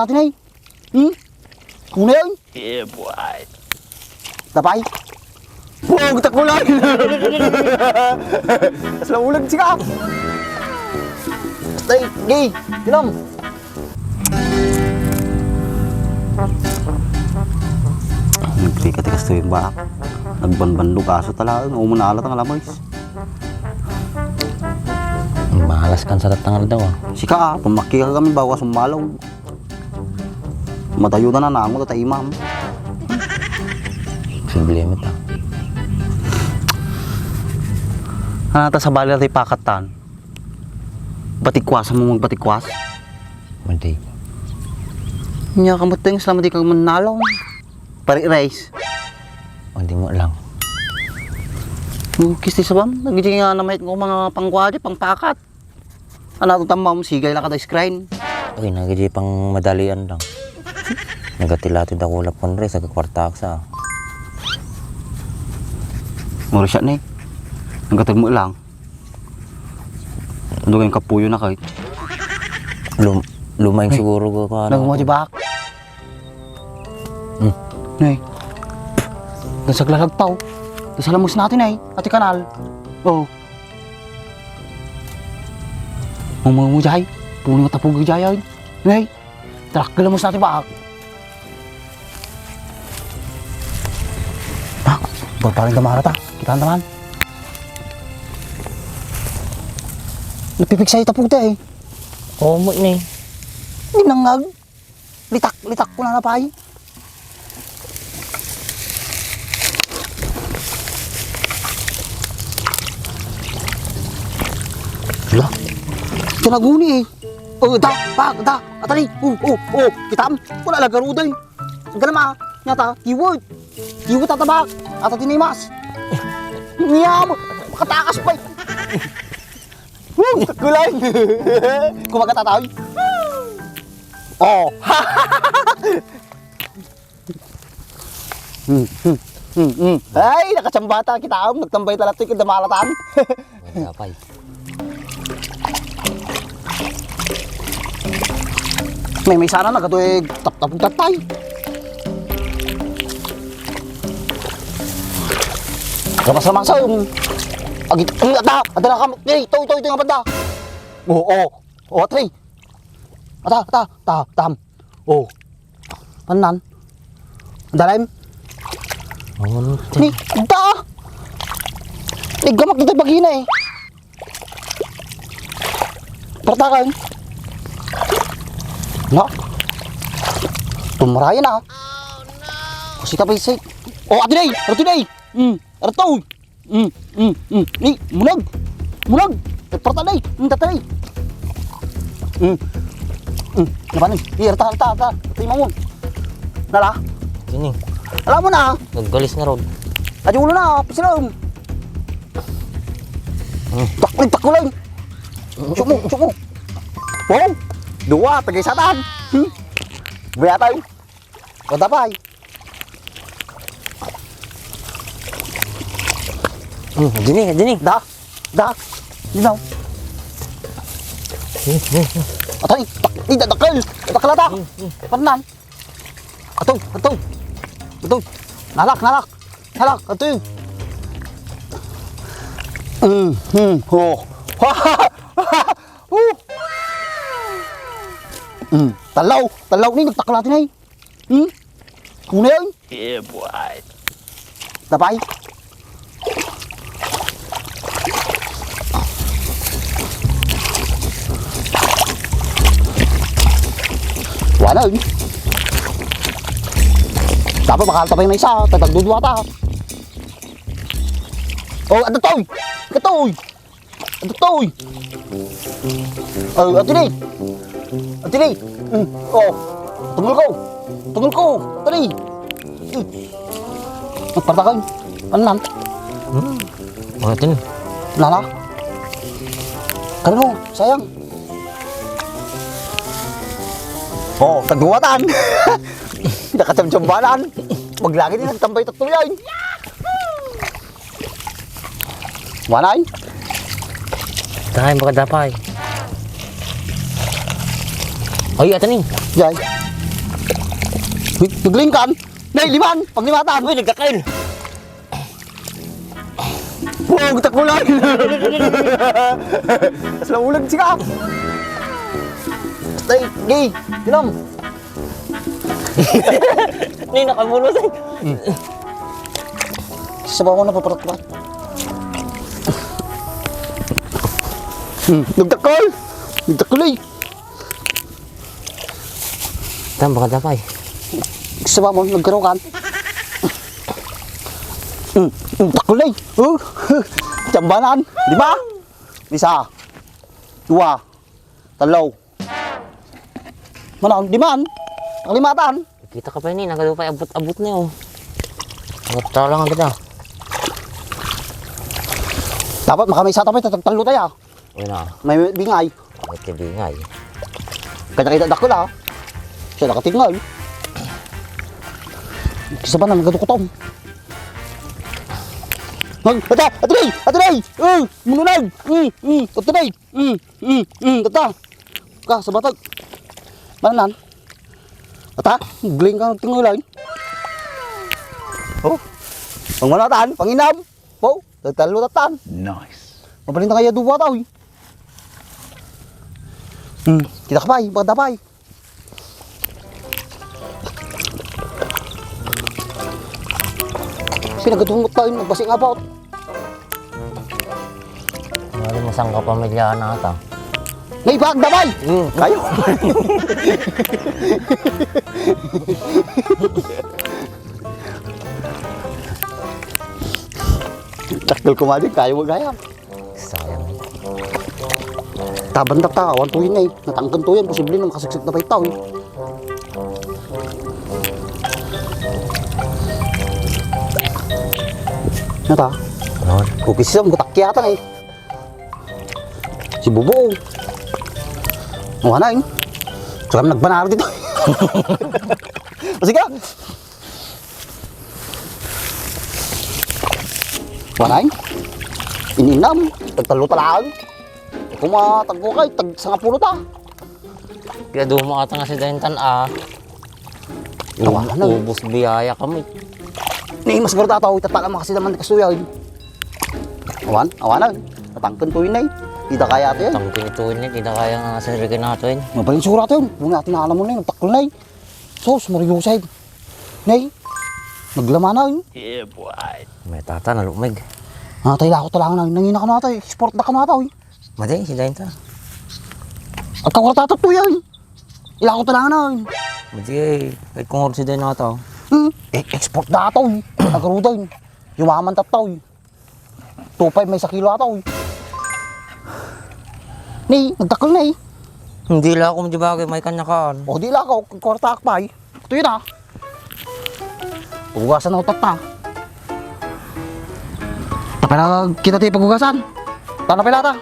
natin ay. Kuna yun. Yeah, boy. Tapay. Pugtak mo lang. Mas laulag siya. Stay, gay. Tinom. Nagkikatikas to yung bak. Nagbanbando kaso talaga. Umunalat ang alamoy. Malas kan sa tatangal daw ah. Sika, pumaki ka kami bawa sumalaw. Matayo na namo ta imam. Problema ta. Hanata sa bali natin pakatan. Batikwas mo magbatikwas. Mandi. Nya kamot tayong selama di kang manalong. Pari rice. Mandi mo lang. Kisti sa bam, nagiging nga na may mga pangkwadya, pangpakat. Ano ito tamam, sigay lang ka tayo screen. Uy, nagiging pang madalian lang. Nagatilatid ako ulap kon rin sa kakwarta sa. Mura siya na eh. Nagkatag mo lang. Ano kayong kapuyo na kahit? Lumayang siguro ko ka. Nagmo di bak. Nay. Nasaglalagpaw. Nasalamos natin ay, ati kanal. Oo. Mamang mo jay. Puno nga tapog jay ay. Nay. Tarak galamos natin bak. Tak. Bapaling damara ta. Kita naman. Napipiksay tapog ta eh. Oo mo ni. Ninangag. Litak ko na napay. Lah. Tinaguni eh. Atali. Kitam. Wala lang garuday. Galama. Nyata. Keyword tatabak. At tinimas. Niyam. Makatakas pa eh. Gulay. Kumagtatay. Oh. Ay, nakatsambata kita. Nagtambay talaga ito damalatan. Apay. May sana nagatuig tap-tapog tatay. Kapas naman sa yung agit ata na kamot ni ito nga banda. Oo, tri. Tam. Oh. Panan. Dalim. Ni da. Ni gamak dito bagina eh. Pertakan. No. Tumarayan na. Kasi ka basic. Oh, atinay. Arto. Ni mulag. Pertanay. Tatay. Naman ni. Arta. Tay mamon. Nala. Ini. Alam mo na. Naggalis na rod. Adi ulo na, pisilom. Takulay. Sumo. Wow. Dua, tagay satan. Buya tayo. Kadapay. Dini. Da. Dinaw. Atay, dakal. Dakalata. Panan. Atoy. Nalak. Atoy. Talaw ni nagtakal natin ay. Kuna yun? Yeah, boy. Tapay. Wala yun. Dapat makalta pa yung isa. Tatagdudwa ta. Oh, ato toy. Oh, atinay. Oh, tungol ko. Atinay. Nagpartakan. Panan. Atin. Nala. Kano, sayang. Oh, tagduwatan. Nakacham-chambalan. Maglagi din nagtambay tatulay. Wanay. Tayo makadapay. Ay, atan ni. Jay. Naglingkan. Nay, liman. Paglimatan. Uy, nagkakail. Wow, takulay. Asla ulag sika. Tay, gay. Ginom. Ni, nakabulos eh. Sabaw ko na paparat-parat. Nagtakol. Nagtakulay. Tam, baka dapay. Sabaw mo, nagkarokan. Takulay. Jambanan. 5. 1. 2. 3. Manon, 5. Kalimatan. Kita ka pa ni, nagadupay abot-abot na yun. Abot lang agad ah. Dapat makamay sa tapay, tatagtalo tayo. Uy na, May bingay. may tibingay. Kaya kita dakol ha. Siya nakatingal. Kisa ba na nagadukotom? Atuloy! Atuloy! Mununag! Atuloy! Tata! Ka, sa batag. Mananan? Tata, gling ka nagtingulan. Oh, pangmanatan, panginam. Oh, tagtalo tatan. Nice. Mabalin na kaya duwa tao. Kita kapay, pagdapay. Sinagadungot tayo, nagbasing about. Mali mo sang kapamilya na ata. May pagdapay! Kayo. Takdal kumadig, kayo magayam. Sayang eh. Taban na ta, awan tuyin na eh. Natangkan tuyin, posible na makasiksik na pa itaw eh. Nata, Ano? kukis siya, magatak eh. Si Bubo. Wala eh. Saka nagbanar dito. O sige. Wala eh. Ininam, tagtalo talaan. Kung matagpo kay, tag sa nga pulo ta. Kaya dumo ata nga si Daintan ah. Tawanan na. Ubus biyaya kami. Ni mas garda tao itatala kasi naman kasuya. Awan, awan. Natangkan tuin na eh. Ida kaya ito yan. Tangkin ito niya, tidak kaya nga sa sirikin natin. Mabalin sura ito yun. Huwag natin alam mo na yun. Nagtakol na eh. Sos, mariusay. Nay, naglaman na yun. Yeah, boy. May tata, nalumig. Natay ako talaga na. Nangina ka na tayo. Sport na ka na tayo. Madi, si Daintan. At kawarata to yan. Ila ko talaga na yun. Madi eh, kahit kung orsi din na ito. Export na ito eh. Nagaruda yun. Yumaman tataw eh. 2.5 may 1 kilo ito eh. Nay, nagtakol na eh. Hindi lang ako madibagay, may kanya kaan. O di lang ako, kwarta akpay. Ito yun ah. Pugasan ako tata. Tapos kita tayo pagugasan. Tanapay lata.